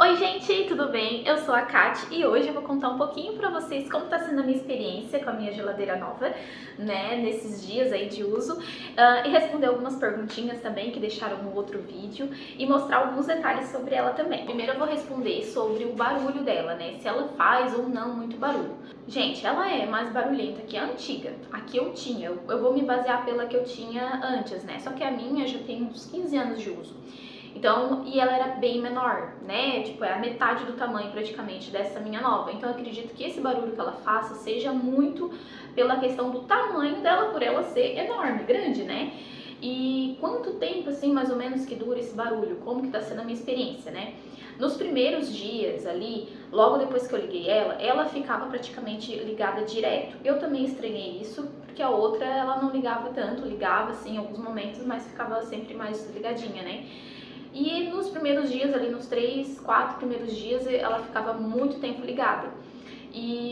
Oi gente, tudo bem? Eu sou a Kat e hoje eu vou contar um pouquinho pra vocês como tá sendo a minha experiência com a minha geladeira nova, né, nesses dias aí de uso, e responder algumas perguntinhas também que deixaram no outro vídeo e mostrar alguns detalhes sobre ela também. Primeiro eu vou responder sobre o barulho dela, né, se ela faz ou não muito barulho. Gente, ela é mais barulhenta que a antiga, a que eu tinha, eu vou me basear pela que eu tinha antes, né, só que a minha já tem uns 15 anos de uso. Então, e ela era bem menor, né? Tipo, é a metade do tamanho praticamente dessa minha nova. Então, eu acredito que esse barulho que ela faça seja muito pela questão do tamanho dela, por ela ser enorme, grande, né? E quanto tempo, assim, mais ou menos que dura esse barulho? Como que tá sendo a minha experiência, né? Nos primeiros dias ali, logo depois que eu liguei ela ficava praticamente ligada direto. Eu também estranhei isso, porque a outra ela não ligava tanto, ligava assim em alguns momentos, mas ficava sempre mais ligadinha, né? E nos primeiros dias, ali nos 3, 4 primeiros dias, ela ficava muito tempo ligada.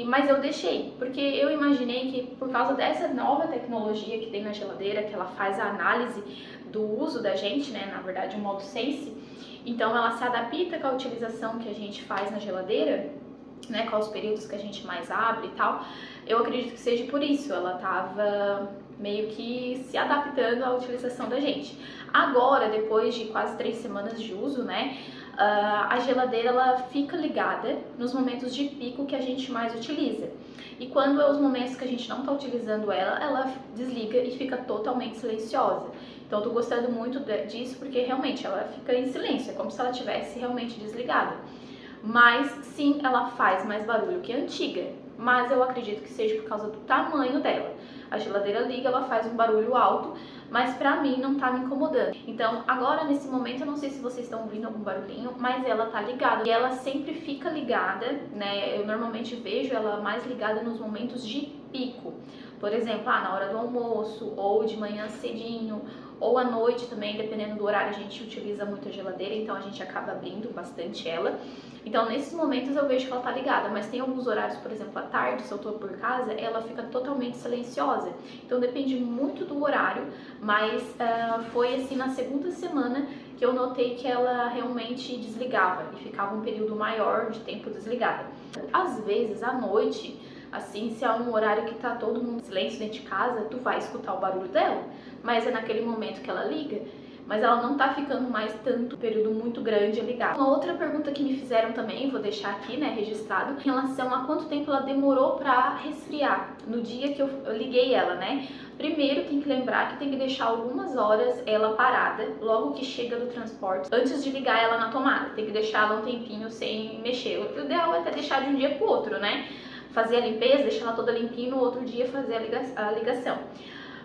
Mas eu deixei, porque eu imaginei que por causa dessa nova tecnologia que tem na geladeira, que ela faz a análise do uso da gente, né, na verdade o modo Sense, então ela se adapta com a utilização que a gente faz na geladeira, né, com os períodos que a gente mais abre e tal. Eu acredito que seja por isso, ela tava meio que se adaptando à utilização da gente. Agora, depois de quase 3 semanas de uso, né, a geladeira ela fica ligada nos momentos de pico que a gente mais utiliza. E quando é os momentos que a gente não está utilizando ela desliga e fica totalmente silenciosa. Então, eu tô gostando muito disso porque realmente ela fica em silêncio, é como se ela tivesse realmente desligada. Mas sim, ela faz mais barulho que a antiga, mas eu acredito que seja por causa do tamanho dela. A geladeira liga, ela faz um barulho alto, mas pra mim não tá me incomodando. Então, agora nesse momento, eu não sei se vocês estão ouvindo algum barulhinho, mas ela tá ligada. E ela sempre fica ligada, né? Eu normalmente vejo ela mais ligada nos momentos de pico. Por exemplo, na hora do almoço, ou de manhã cedinho, ou à noite também, dependendo do horário, a gente utiliza muito a geladeira, então a gente acaba abrindo bastante ela. Então, nesses momentos eu vejo que ela tá ligada, mas tem alguns horários, por exemplo, à tarde, se eu tô por casa, ela fica totalmente silenciosa. Então, depende muito do horário, mas foi assim na segunda semana que eu notei que ela realmente desligava e ficava um período maior de tempo desligada. Às vezes, à noite, assim, se é um horário que tá todo mundo em silêncio dentro de casa, tu vai escutar o barulho dela, mas é naquele momento que ela liga, mas ela não tá ficando mais tanto período muito grande ligada. Uma outra pergunta que me fizeram também, vou deixar aqui, né, registrado, em relação a quanto tempo ela demorou pra resfriar no dia que eu liguei ela, né? Primeiro tem que lembrar que tem que deixar algumas horas ela parada, logo que chega do transporte, antes de ligar ela na tomada. Tem que deixar ela um tempinho sem mexer. O ideal é até deixar de um dia pro outro, né? Fazer a limpeza, deixar ela toda limpinha, no outro dia fazer a ligação.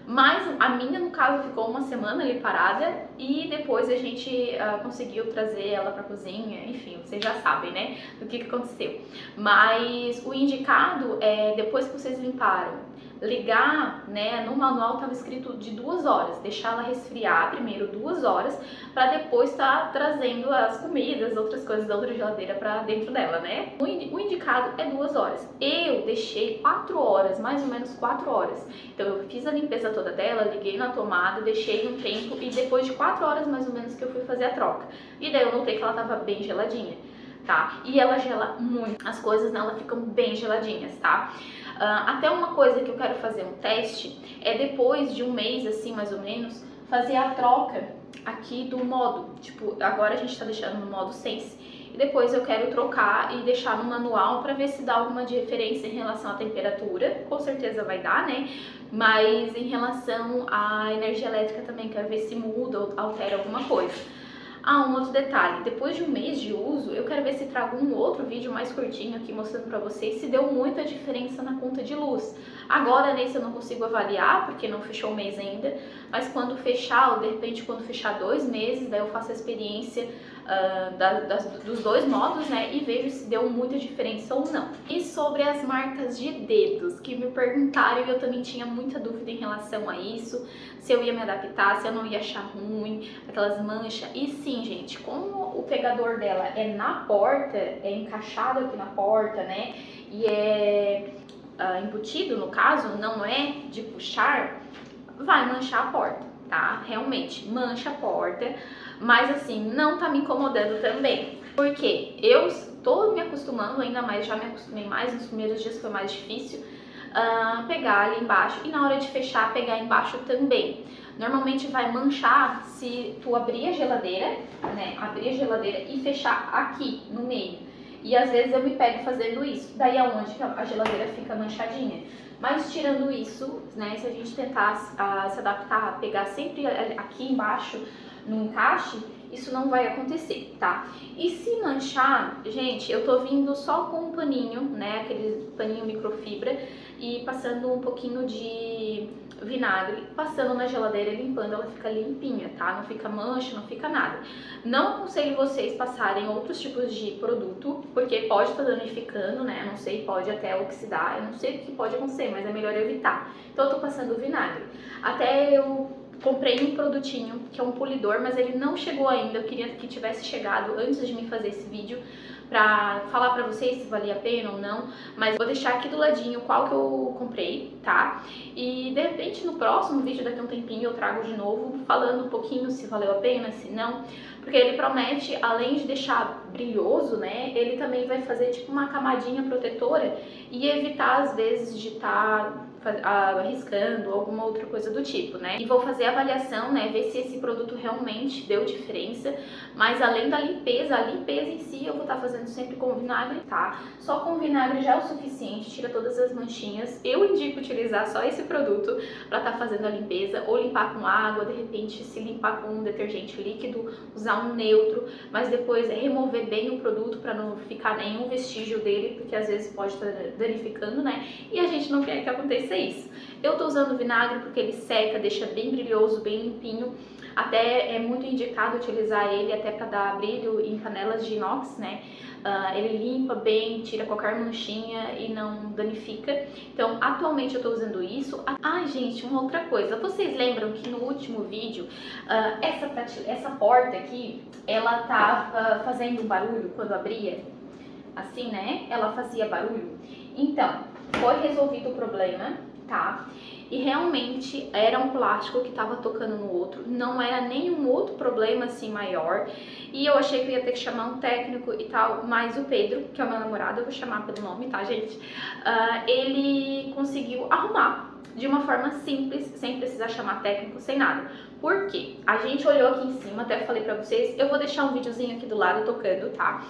Mas a minha, no caso, ficou uma semana ali parada e depois a gente conseguiu trazer ela pra cozinha, enfim, vocês já sabem, né, do que aconteceu. Mas o indicado é, depois que vocês limparam, ligar, né, no manual estava escrito de 2 horas, deixar ela resfriar primeiro 2 horas, para depois estar trazendo as comidas, outras coisas da outra geladeira para dentro dela, né? O indicado é 2 horas. Eu deixei 4 horas, mais ou menos 4 horas. Então eu fiz a limpeza toda dela, liguei na tomada, deixei um tempo e depois de 4 horas mais ou menos que eu fui fazer a troca. E daí eu notei que ela tava bem geladinha, tá? E ela gela muito, as coisas nela ficam bem geladinhas, tá? Até uma coisa que eu quero fazer um teste é depois de um mês, assim, mais ou menos, fazer a troca aqui do modo. Tipo, agora a gente tá deixando no modo Sense. E depois eu quero trocar e deixar no manual para ver se dá alguma diferença em relação à temperatura. Com certeza vai dar, né? Mas em relação à energia elétrica também, quero ver se muda ou altera alguma coisa. Um outro detalhe, depois de um mês de uso, eu quero ver se trago um outro vídeo mais curtinho aqui mostrando pra vocês se deu muita diferença na conta de luz. Agora nesse eu não consigo avaliar, porque não fechou o mês ainda, mas quando fechar, ou de repente quando fechar 2 meses, daí eu faço a experiência dos dois modos, né, e vejo se deu muita diferença ou não. E sobre as marcas de dedos, que me perguntaram e eu também tinha muita dúvida em relação a isso, se eu ia me adaptar, se eu não ia achar ruim, aquelas manchas. E sim, gente, como o pegador dela é na porta, é encaixado aqui na porta, né, e é embutido no caso, não é de puxar, vai manchar a porta, tá? Realmente, mancha a porta, mas assim, não tá me incomodando também. Porque eu tô me acostumando ainda mais, já me acostumei mais, nos primeiros dias foi mais difícil, pegar ali embaixo e na hora de fechar, pegar embaixo também. Normalmente vai manchar se tu abrir a geladeira, né, abrir a geladeira e fechar aqui no meio. E às vezes eu me pego fazendo isso, daí é onde que a geladeira fica manchadinha. Mas tirando isso, né, se a gente tentar se adaptar, a pegar sempre aqui embaixo no encaixe, isso não vai acontecer, tá? E se manchar, gente, eu tô vindo só com um paninho, né, aquele paninho microfibra e passando um pouquinho de vinagre, passando na geladeira e limpando, ela fica limpinha, tá? Não fica mancha, não fica nada. Não aconselho vocês passarem outros tipos de produto, porque pode estar danificando, né? Não sei, pode até oxidar, eu não sei o que pode acontecer, mas é melhor evitar. Então eu tô passando vinagre. Até eu comprei um produtinho que é um polidor, mas ele não chegou ainda. Eu queria que tivesse chegado antes de me fazer esse vídeo pra falar pra vocês se valia a pena ou não, mas vou deixar aqui do ladinho qual que eu comprei, tá? E de repente no próximo vídeo, daqui a um tempinho, eu trago de novo falando um pouquinho se valeu a pena, se não, porque ele promete, além de deixar brilhoso, né, ele também vai fazer tipo uma camadinha protetora e evitar às vezes de estar arriscando alguma outra coisa do tipo, né? E vou fazer a avaliação, né, ver se esse produto realmente deu diferença, mas além da limpeza, a limpeza em si eu vou estar fazendo sempre com vinagre, tá? Só com vinagre já é o suficiente, tira todas as manchinhas. Eu indico utilizar só esse produto para estar fazendo a limpeza, ou limpar com água, de repente se limpar com um detergente líquido, usar um neutro, mas depois remover bem o produto para não ficar nenhum vestígio dele, porque às vezes pode estar danificando, né? E a gente não quer que aconteça isso. Eu tô usando vinagre porque ele seca, deixa bem brilhoso, bem limpinho. Até é muito indicado utilizar ele até para dar brilho em panelas de inox, né? Ele limpa bem, tira qualquer manchinha e não danifica. Então, atualmente eu tô usando isso. Ai, gente, uma outra coisa. Vocês lembram que no último vídeo, essa porta aqui, ela tava fazendo barulho quando abria? Assim, né? Ela fazia barulho. Então, foi resolvido o problema, tá? E realmente era um plástico que tava tocando no outro, não era nenhum outro problema assim maior. E eu achei que eu ia ter que chamar um técnico e tal, mas o Pedro, que é o meu namorado, eu vou chamar pelo nome, tá, gente? Ele conseguiu arrumar de uma forma simples, sem precisar chamar técnico, sem nada. Por quê? A gente olhou aqui em cima, até falei pra vocês, eu vou deixar um videozinho aqui do lado tocando, tá?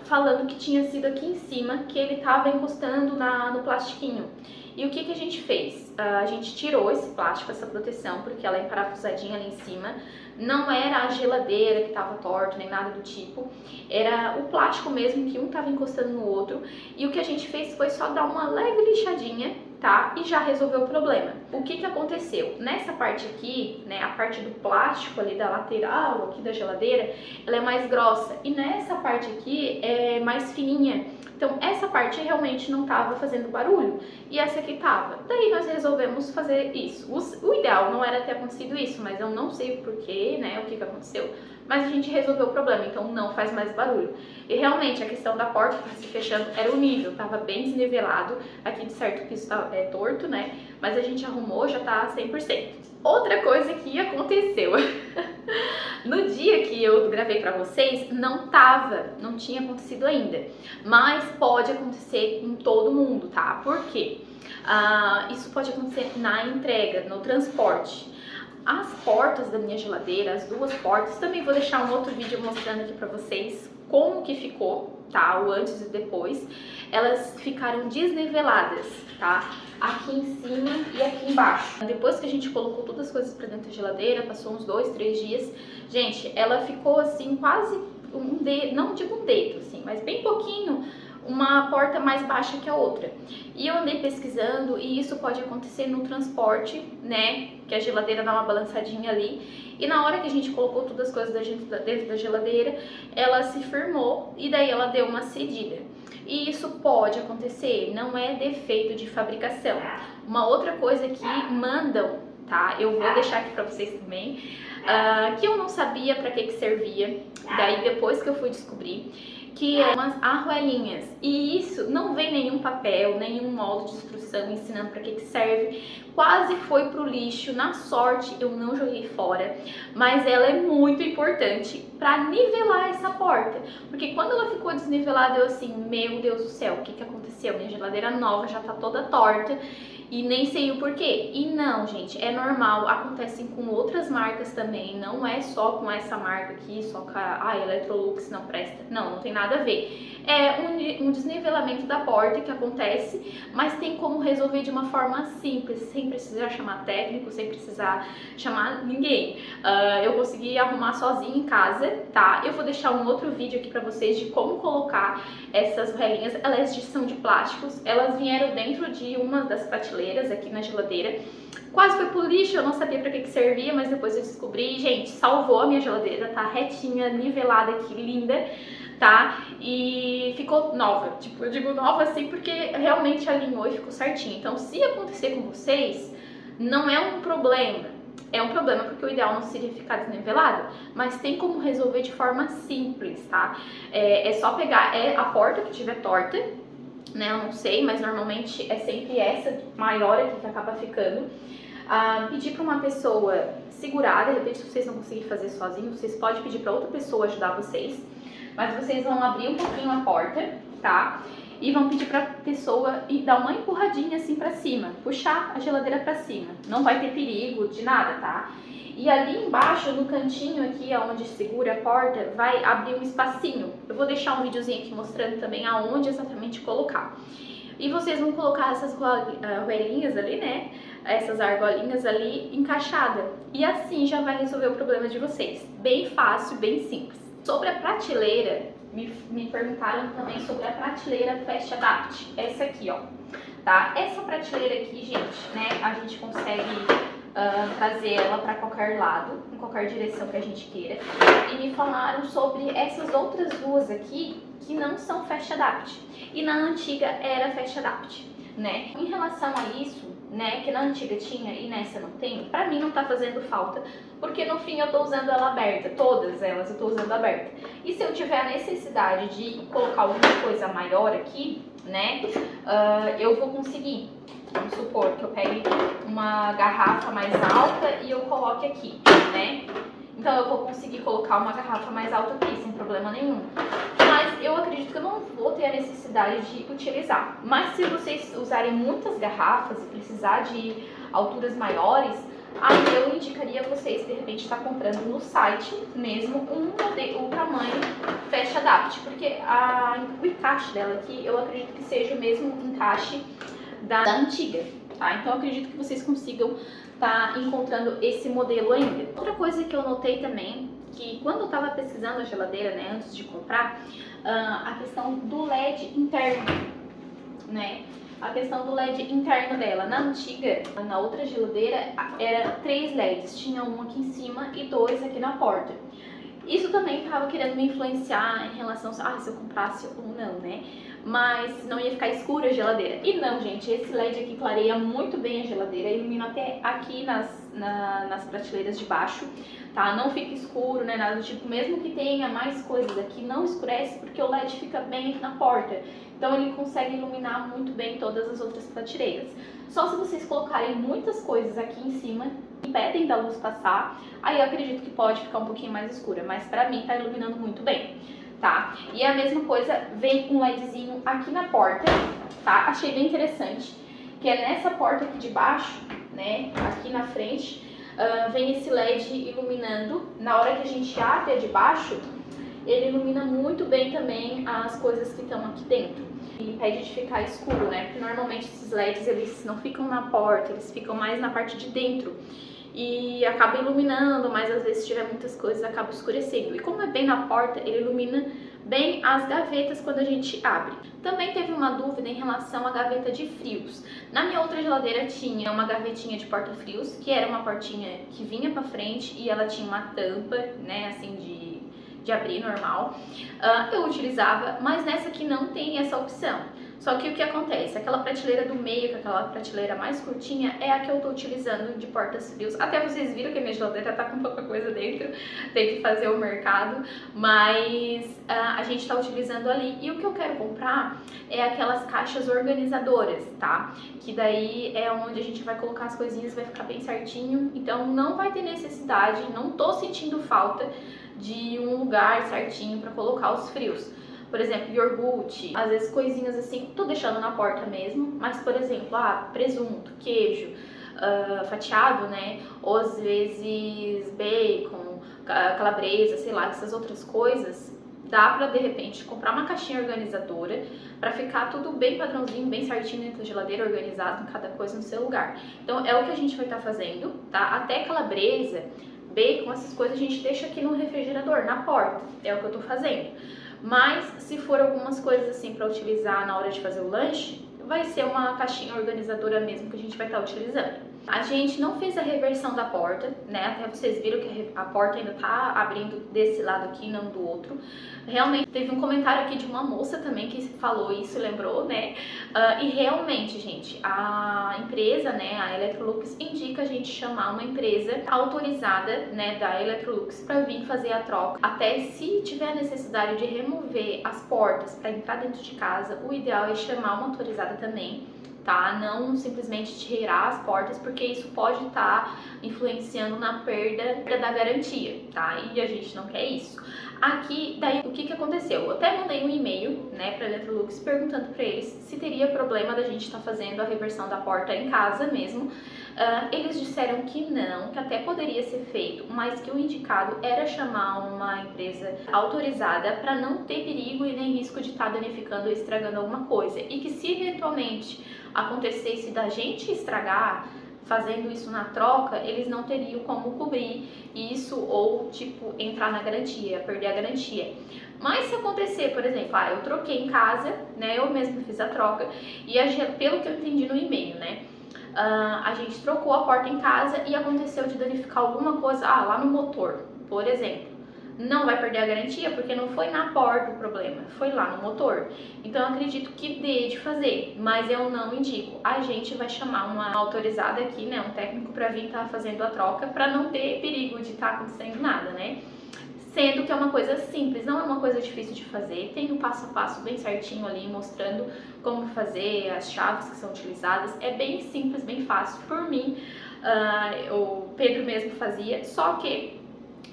Falando que tinha sido aqui em cima, que ele tava encostando no plastiquinho. E o que que a gente fez? A gente tirou esse plástico, essa proteção, porque ela é parafusadinha ali em cima. Não era a geladeira que estava torta, nem nada do tipo. Era o plástico mesmo, que um estava encostando no outro. E o que a gente fez foi só dar uma leve lixadinha, tá? E já resolveu o problema. O que que aconteceu? Nessa parte aqui, né, a parte do plástico ali da lateral, aqui da geladeira, ela é mais grossa. E nessa parte aqui é mais fininha. Então, essa parte realmente não estava fazendo barulho e essa aqui estava. Daí nós resolvemos fazer isso. O ideal não era ter acontecido isso, mas eu não sei o porquê, né, o que que aconteceu. Mas a gente resolveu o problema, então não faz mais barulho. E realmente a questão da porta se fechando era o nível, estava bem desnivelado. Aqui de certo o piso é torto, né, mas a gente arrumou, já tá 100%. Outra coisa que aconteceu, no dia que eu gravei pra vocês, não tinha acontecido ainda, mas pode acontecer com todo mundo, tá? Por quê? Isso pode acontecer na entrega, no transporte. As portas da minha geladeira, as duas portas, também vou deixar um outro vídeo mostrando aqui pra vocês como que ficou, tá? O antes e depois. Elas ficaram desniveladas, tá? Aqui em cima e aqui embaixo. Depois que a gente colocou todas as coisas pra dentro da geladeira, passou uns 2, 3 dias, gente, ela ficou assim quase um dedo, não digo um dedo assim, mas bem pouquinho, uma porta mais baixa que a outra. E eu andei pesquisando e isso pode acontecer no transporte, né, que a geladeira dá uma balançadinha ali, e na hora que a gente colocou todas as coisas dentro da geladeira, ela se firmou e daí ela deu uma cedida. E isso pode acontecer, não é defeito de fabricação. Uma outra coisa que mandam, tá? Eu vou deixar aqui pra vocês também, que eu não sabia pra que servia, daí depois que eu fui descobrir, que é umas arruelinhas, e isso não vem nenhum papel, nenhum molde de instrução ensinando para que serve. Quase foi pro lixo, na sorte eu não joguei fora, mas ela é muito importante para nivelar essa porta, porque quando ela ficou desnivelada eu assim, meu Deus do céu, o que que aconteceu? Minha geladeira nova já tá toda torta e nem sei o porquê. E não, gente, é normal, acontecem com outras marcas também, não é só com essa marca aqui, só com a Electrolux não presta, não tem nada a ver. É um desnivelamento da porta que acontece, mas tem como resolver de uma forma simples, sem precisar chamar técnico, sem precisar chamar ninguém. Eu consegui arrumar sozinha em casa, tá? Eu vou deixar um outro vídeo aqui pra vocês de como colocar essas velinhas. Elas são de plásticos, elas vieram dentro de uma das prateleiras aqui na geladeira. Quase foi pro lixo, eu não sabia pra que servia, mas depois eu descobri. Gente, salvou a minha geladeira, tá retinha, nivelada aqui, linda, tá? E ficou nova, tipo, eu digo nova assim porque realmente alinhou e ficou certinho. Então, se acontecer com vocês, não é um problema. É um problema porque o ideal não seria ficar desnivelado, mas tem como resolver de forma simples, tá? É só pegar a porta que tiver torta, né? Eu não sei, mas normalmente é sempre essa maior aqui que acaba ficando. Pedir para uma pessoa segurar, de repente se vocês não conseguirem fazer sozinhos, vocês podem pedir para outra pessoa ajudar vocês, mas vocês vão abrir um pouquinho a porta, tá? E vão pedir pra pessoa dar uma empurradinha assim pra cima, puxar a geladeira pra cima, não vai ter perigo de nada, tá? E ali embaixo, no cantinho aqui, onde segura a porta, vai abrir um espacinho. Eu vou deixar um videozinho aqui mostrando também aonde exatamente colocar. E vocês vão colocar essas roelinhas ali, né? Essas argolinhas ali encaixadas. E assim já vai resolver o problema de vocês. Bem fácil, bem simples. Sobre a prateleira, me perguntaram também sobre a prateleira Fast Adapt. Essa aqui, ó. Tá? Essa prateleira aqui, gente, né? A gente consegue trazer ela para qualquer lado, em qualquer direção que a gente queira. E me falaram sobre essas outras duas aqui que não são Fast Adapt. E na antiga era Fast Adapt, né? Em relação a isso, né, que na antiga tinha e nessa não tem, pra mim não tá fazendo falta, porque no fim eu tô usando ela aberta, todas elas eu tô usando aberta. E se eu tiver a necessidade de colocar alguma coisa maior aqui, né, eu vou conseguir. Vamos supor que eu pegue uma garrafa mais alta e eu coloque aqui, né? Então eu vou conseguir colocar uma garrafa mais alta aqui, sem problema nenhum. Mas eu acredito que eu não vou ter a necessidade de utilizar. Mas se vocês usarem muitas garrafas e precisar de alturas maiores, aí eu indicaria vocês, de repente, estar comprando no site mesmo o tamanho Fast Adapt. Porque o encaixe dela aqui, eu acredito que seja o mesmo encaixe da antiga, tá? Então eu acredito que vocês consigam tá encontrando esse modelo ainda. Outra coisa que eu notei também, que quando eu tava pesquisando a geladeira, né, antes de comprar, a questão do LED interno, né? A questão do LED interno dela. Na antiga, na outra geladeira, era 3 LEDs. Tinha um aqui em cima e 2 aqui na porta. Isso também tava querendo me influenciar em relação a se eu comprasse ou não, né? Mas não ia ficar escura a geladeira. E não, gente, esse LED aqui clareia muito bem a geladeira, ilumina até aqui nas prateleiras de baixo, tá? Não fica escuro, né, nada do tipo. Mesmo que tenha mais coisas aqui, não escurece porque o LED fica bem aqui na porta. Então ele consegue iluminar muito bem todas as outras prateleiras. Só se vocês colocarem muitas coisas aqui em cima, impedem da luz passar, aí eu acredito que pode ficar um pouquinho mais escura, mas pra mim tá iluminando muito bem, tá? E a mesma coisa, vem um LEDzinho aqui na porta, tá? Achei bem interessante, que é nessa porta aqui de baixo, né, aqui na frente, vem esse LED iluminando. Na hora que a gente abre a de baixo, ele ilumina muito bem também as coisas que estão aqui dentro. E impede de ficar escuro, né? Porque normalmente esses LEDs, eles não ficam na porta, eles ficam mais na parte de dentro. E acaba iluminando, mas às vezes se tiver muitas coisas, acaba escurecendo. E como é bem na porta, ele ilumina bem as gavetas quando a gente abre. Também teve uma dúvida em relação à gaveta de frios. Na minha outra geladeira tinha uma gavetinha de porta-frios, que era uma portinha que vinha pra frente e ela tinha uma tampa, né, assim, de abrir normal. Eu utilizava, mas nessa aqui não tem essa opção. Só que o que acontece? Aquela prateleira do meio, que é aquela prateleira mais curtinha, é a que eu tô utilizando de portas-frios. Até vocês viram que a minha geladeira tá com pouca coisa dentro, tem que fazer o mercado, mas a gente tá utilizando ali. E o que eu quero comprar é aquelas caixas organizadoras, tá? Que daí é onde a gente vai colocar as coisinhas, vai ficar bem certinho. Então não vai ter necessidade, não tô sentindo falta de um lugar certinho para colocar os frios. Por exemplo, iogurte, às vezes coisinhas assim, tô deixando na porta mesmo, mas por exemplo, presunto, queijo, fatiado, né? Ou às vezes bacon, calabresa, sei lá, essas outras coisas, dá pra de repente comprar uma caixinha organizadora pra ficar tudo bem padrãozinho, bem certinho dentro da geladeira, organizado, cada coisa no seu lugar. Então é o que a gente vai estar fazendo, tá? Até calabresa, bacon, essas coisas a gente deixa aqui no refrigerador, na porta, é o que eu tô fazendo. Mas se for algumas coisas assim para utilizar na hora de fazer o lanche, vai ser uma caixinha organizadora mesmo que a gente vai estar utilizando. A gente não fez a reversão da porta, né? Até vocês viram que a porta ainda tá abrindo desse lado aqui, não do outro. Realmente, teve um comentário aqui de uma moça também que falou isso, lembrou, né? E realmente, gente, a empresa, né, a Electrolux, indica a gente chamar uma empresa autorizada, né, da Electrolux para vir fazer a troca. Até se tiver a necessidade de remover as portas para entrar dentro de casa, o ideal é chamar uma autorizada também, tá? Não simplesmente tirar as portas, porque isso pode estar influenciando na perda da garantia, tá? E a gente não quer isso. Aqui, daí, o que aconteceu? Eu até mandei um e-mail, né, pra Electrolux perguntando pra eles se teria problema da gente estar fazendo a reversão da porta em casa mesmo. Eles disseram que não, que até poderia ser feito, mas que o indicado era chamar uma empresa autorizada para não ter perigo e nem risco de estar danificando ou estragando alguma coisa. E que se eventualmente acontecesse da gente estragar fazendo isso na troca, eles não teriam como cobrir isso ou, tipo, entrar na garantia, perder a garantia. Mas se acontecer, por exemplo, eu troquei em casa, né, eu mesma fiz a troca, e pelo que eu entendi no e-mail, né, a gente trocou a porta em casa e aconteceu de danificar alguma coisa, lá no motor, por exemplo. Não vai perder a garantia porque não foi na porta o problema, foi lá no motor. Então eu acredito que dê de fazer, mas eu não indico. A gente vai chamar uma autorizada aqui, né, um técnico para vir estar fazendo a troca para não ter perigo de estar acontecendo nada, né? Sendo que é uma coisa simples, não é uma coisa difícil de fazer, tem o passo a passo bem certinho ali, mostrando como fazer, as chaves que são utilizadas, é bem simples, bem fácil. Por mim, o Pedro mesmo fazia, só que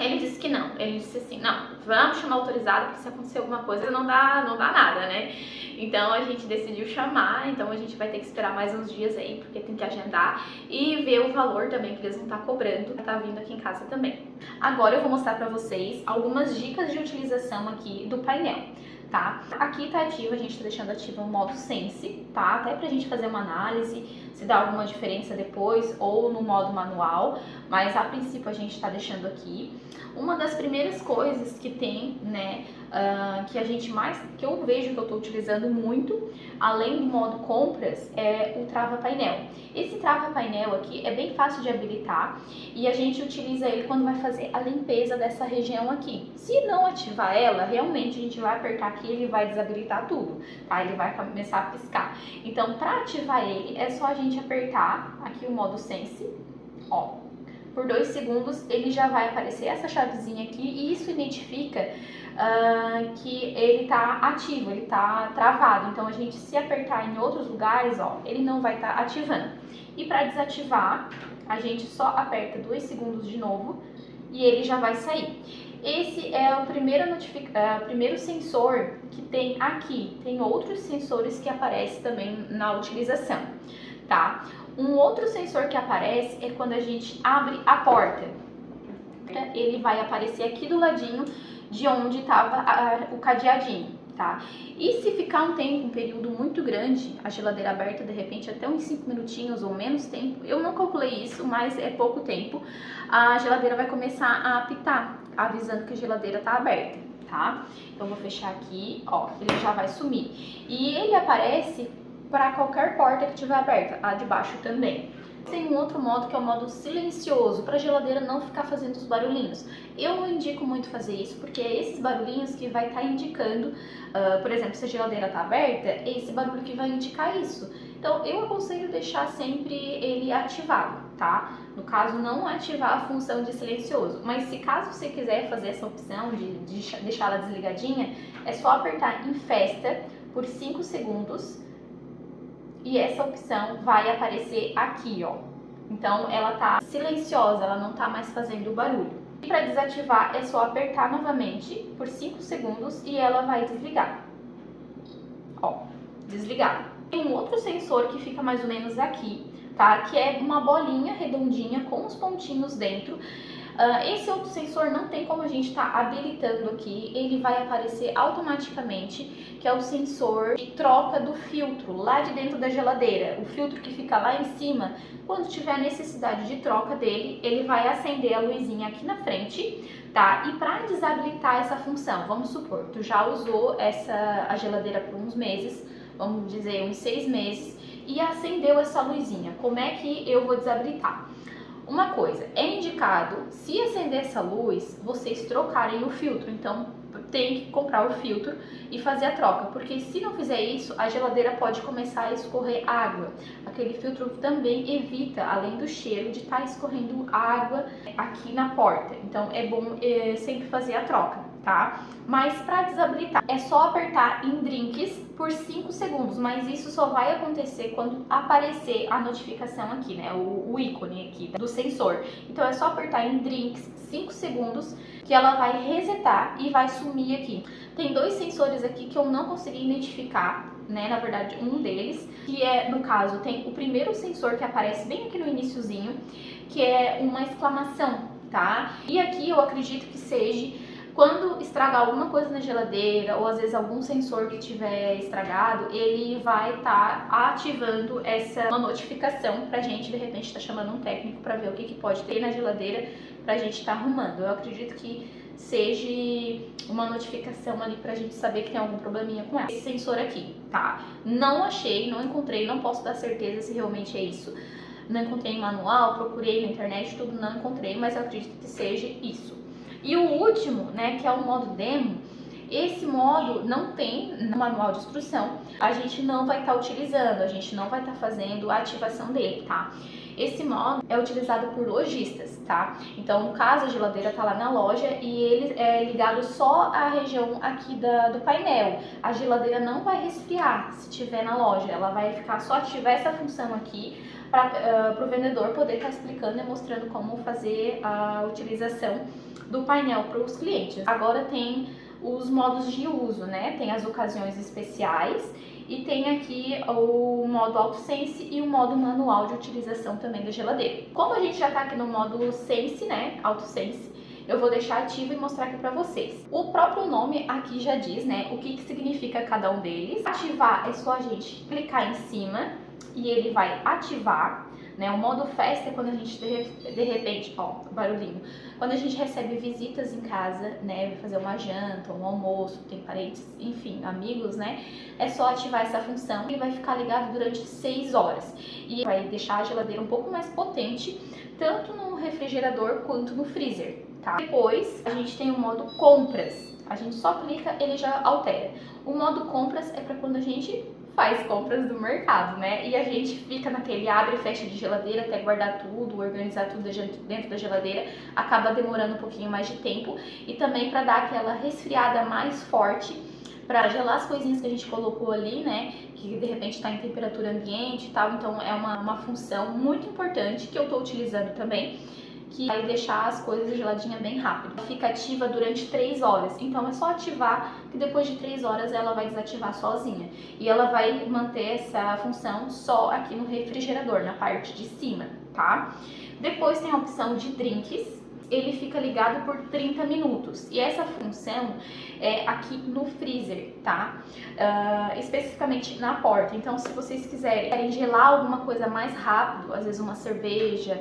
ele disse que não, ele disse assim, não, vamos chamar autorizado, porque se acontecer alguma coisa não dá nada, né? Então a gente decidiu chamar, então a gente vai ter que esperar mais uns dias aí, porque tem que agendar e ver o valor também que eles vão estar cobrando, tá vindo aqui em casa também. Agora eu vou mostrar pra vocês algumas dicas de utilização aqui do painel, tá? Aqui tá ativo, a gente tá deixando ativo o modo Sense, tá? Até pra gente fazer uma análise, se dá alguma diferença depois ou no modo manual, mas a princípio a gente tá deixando aqui. Uma das primeiras coisas que tem, né, que eu vejo que eu tô utilizando muito, além do modo compras, é o trava-painel. Esse trava-painel aqui é bem fácil de habilitar e a gente utiliza ele quando vai fazer a limpeza dessa região aqui. Se não ativar ela, realmente a gente vai apertar aqui e ele vai desabilitar tudo, tá? Ele vai começar a piscar. Então, para ativar ele, é só a gente apertar aqui o modo Sense, ó. Por 2 segundos ele já vai aparecer essa chavezinha aqui e isso identifica que ele está ativo, ele está travado. Então a gente, se apertar em outros lugares, ó, ele não vai estar ativando. E para desativar, a gente só aperta 2 segundos de novo e ele já vai sair. Esse é o primeiro sensor que tem aqui. Tem outros sensores que aparecem também na utilização, tá? Um outro sensor que aparece é quando a gente abre a porta. Ele vai aparecer aqui do ladinho de onde estava o cadeadinho, tá? E se ficar um período muito grande, a geladeira aberta, de repente até uns 5 minutinhos ou menos tempo, eu não calculei isso, mas é pouco tempo, a geladeira vai começar a apitar, avisando que a geladeira está aberta, tá? Então eu vou fechar aqui, ó, ele já vai sumir. E ele aparece para qualquer porta que estiver aberta, a de baixo também. Tem um outro modo que é o modo silencioso, para a geladeira não ficar fazendo os barulhinhos. Eu não indico muito fazer isso, porque é esses barulhinhos que vai estar indicando, por exemplo, se a geladeira está aberta, é esse barulho que vai indicar isso. Então eu aconselho deixar sempre ele ativado, tá? No caso, não ativar a função de silencioso, mas se caso você quiser fazer essa opção de deixá-la desligadinha, é só apertar em festa por 5 segundos. E essa opção vai aparecer aqui, ó. Então ela tá silenciosa, ela não tá mais fazendo barulho. E para desativar é só apertar novamente por 5 segundos e ela vai desligar. Ó, desligado. Tem um outro sensor que fica mais ou menos aqui, tá? Que é uma bolinha redondinha com os pontinhos dentro. Esse outro sensor não tem como a gente estar habilitando aqui, ele vai aparecer automaticamente, que é o sensor de troca do filtro lá de dentro da geladeira. O filtro que fica lá em cima, quando tiver necessidade de troca dele, ele vai acender a luzinha aqui na frente, tá? E para desabilitar essa função, vamos supor, tu já usou a geladeira por uns meses, vamos dizer uns 6 meses, e acendeu essa luzinha. Como é que eu vou desabilitar? Uma coisa, é indicado, se acender essa luz, vocês trocarem o filtro, então tem que comprar o filtro e fazer a troca, porque se não fizer isso, a geladeira pode começar a escorrer água. Aquele filtro também evita, além do cheiro, de estar escorrendo água aqui na porta, então é bom sempre fazer a troca, tá? Mas para desabilitar, é só apertar em drinks por 5 segundos, mas isso só vai acontecer quando aparecer a notificação aqui, né? O ícone aqui do sensor. Então é só apertar em drinks 5 segundos que ela vai resetar e vai sumir aqui. Tem 2 sensores aqui que eu não consegui identificar, né? Na verdade, um deles, que é, no caso, tem o primeiro sensor que aparece bem aqui no iniciozinho, que é uma exclamação, tá? E aqui eu acredito que seja quando estragar alguma coisa na geladeira, ou às vezes algum sensor que tiver estragado, ele vai estar ativando uma notificação pra gente, de repente tá chamando um técnico para ver o que pode ter na geladeira pra gente estar arrumando. Eu acredito que seja uma notificação ali pra gente saber que tem algum probleminha com esse sensor aqui, tá? Não achei, não encontrei, não posso dar certeza se realmente é isso. Não encontrei em manual, procurei na internet, tudo não encontrei, mas eu acredito que seja isso. E o último, né, que é o modo demo, esse modo não tem no manual de instrução, a gente não vai estar utilizando, a gente não vai estar fazendo a ativação dele, tá? Esse modo é utilizado por lojistas, tá? Então, no caso, a geladeira tá lá na loja e ele é ligado só à região aqui do painel. A geladeira não vai resfriar se tiver na loja, ela vai ficar só ativar essa função aqui para o vendedor poder estar explicando e mostrando como fazer a utilização do painel para os clientes. Agora tem os modos de uso, né? Tem as ocasiões especiais e tem aqui o modo AutoSense e o modo manual de utilização também da geladeira. Como a gente já tá aqui no modo Sense, né? AutoSense, eu vou deixar ativo e mostrar aqui para vocês. O próprio nome aqui já diz, né? O que significa cada um deles. Ativar é só a gente clicar em cima e ele vai ativar, né? O modo festa é quando a gente de repente, ó, barulhinho. Quando a gente recebe visitas em casa, né, vai fazer uma janta, um almoço, tem parentes, enfim, amigos, né, é só ativar essa função e vai ficar ligado durante 6 horas. E vai deixar a geladeira um pouco mais potente, tanto no refrigerador quanto no freezer, tá? Depois, a gente tem o modo compras. A gente só clica, ele já altera. O modo compras é para quando a gente faz compras do mercado, né? E a gente fica naquele abre e fecha de geladeira até guardar tudo, organizar tudo dentro da geladeira, acaba demorando um pouquinho mais de tempo. E também para dar aquela resfriada mais forte, para gelar as coisinhas que a gente colocou ali, né? Que de repente está em temperatura ambiente e tal. Então é uma função muito importante que eu estou utilizando também, que vai deixar as coisas geladinhas bem rápido. Fica ativa durante 3 horas, então é só ativar que depois de 3 horas ela vai desativar sozinha. E ela vai manter essa função só aqui no refrigerador, na parte de cima, tá? Depois tem a opção de drinks. Ele fica ligado por 30 minutos. E essa função é aqui no freezer, tá? Especificamente na porta. Então, se vocês querem gelar alguma coisa mais rápido, às vezes uma cerveja,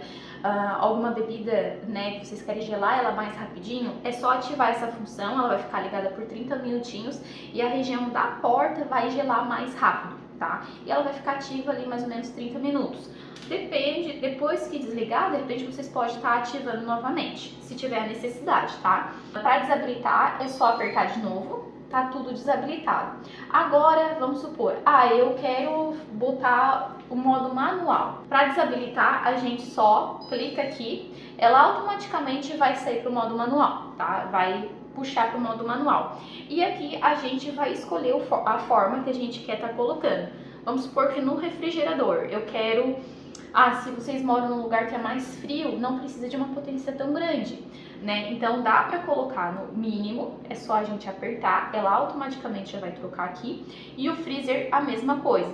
alguma bebida, né, que vocês querem gelar ela mais rapidinho, é só ativar essa função, ela vai ficar ligada por 30 minutinhos e a região da porta vai gelar mais rápido. tá? E ela vai ficar ativa ali mais ou menos 30 minutos. Depende, depois que desligar, de repente vocês podem estar ativando novamente, se tiver a necessidade, tá? Para desabilitar, é só apertar de novo, tá tudo desabilitado. Agora, vamos supor, eu quero botar o modo manual. Para desabilitar, a gente só clica aqui, ela automaticamente vai sair para o modo manual, tá? Vai puxar para o modo manual. E aqui a gente vai escolher a forma que a gente quer estar colocando. Vamos supor que no refrigerador eu quero... se vocês moram num lugar que é mais frio, não precisa de uma potência tão grande, né? Então dá pra colocar no mínimo, é só a gente apertar, ela automaticamente já vai trocar aqui. E o freezer a mesma coisa,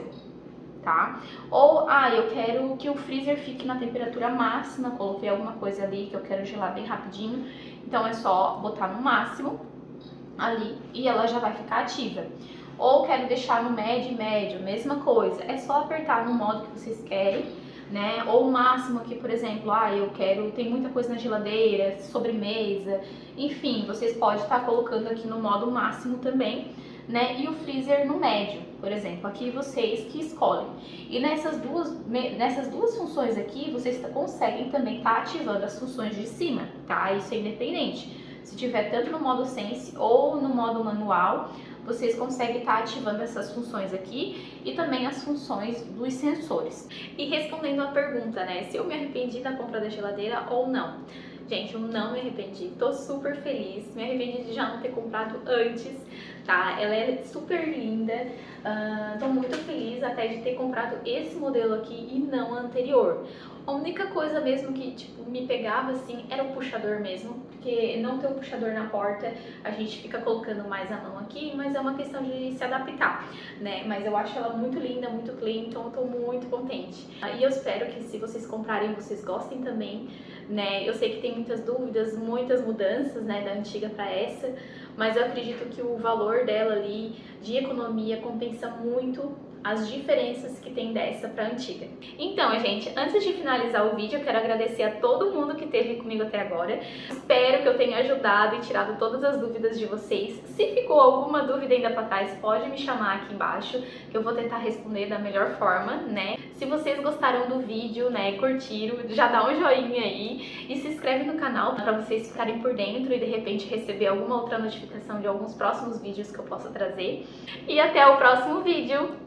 tá? Ou, eu quero que o freezer fique na temperatura máxima, coloquei alguma coisa ali que eu quero gelar bem rapidinho, então é só botar no máximo ali e ela já vai ficar ativa. Ou quero deixar no médio, mesma coisa, é só apertar no modo que vocês querem, né? Ou o máximo aqui, por exemplo, eu quero, tem muita coisa na geladeira, sobremesa, enfim, vocês podem estar colocando aqui no modo máximo também, né? E o freezer no médio, por exemplo, aqui vocês que escolhem. E nessas duas funções aqui, vocês conseguem também estar ativando as funções de cima, tá? Isso é independente. Se tiver tanto no modo Sense ou no modo manual, vocês conseguem estar ativando essas funções aqui e também as funções dos sensores. E respondendo a pergunta, né, se eu me arrependi da compra da geladeira ou não. Gente, eu não me arrependi, tô super feliz, me arrependi de já não ter comprado antes, tá? Ela é super linda, tô muito feliz até de ter comprado esse modelo aqui e não a anterior. A única coisa mesmo que, tipo, me pegava, assim, era o puxador mesmo, porque não ter o puxador na porta, a gente fica colocando mais a mão aqui, mas é uma questão de se adaptar, né? Mas eu acho ela muito linda, muito clean, então eu tô muito contente. E eu espero que se vocês comprarem, vocês gostem também, né? Eu sei que tem muitas dúvidas, muitas mudanças, né, da antiga para essa, mas eu acredito que o valor dela ali, de economia, compensa muito as diferenças que tem dessa para antiga. Então, gente, antes de finalizar o vídeo, eu quero agradecer a todo mundo que esteve comigo até agora. Espero que eu tenha ajudado e tirado todas as dúvidas de vocês. Se ficou alguma dúvida ainda para trás, pode me chamar aqui embaixo, que eu vou tentar responder da melhor forma, né? Se vocês gostaram do vídeo, né, curtiram, já dá um joinha aí e se inscreve no canal para vocês ficarem por dentro e de repente receber alguma outra notificação de alguns próximos vídeos que eu possa trazer. E até o próximo vídeo!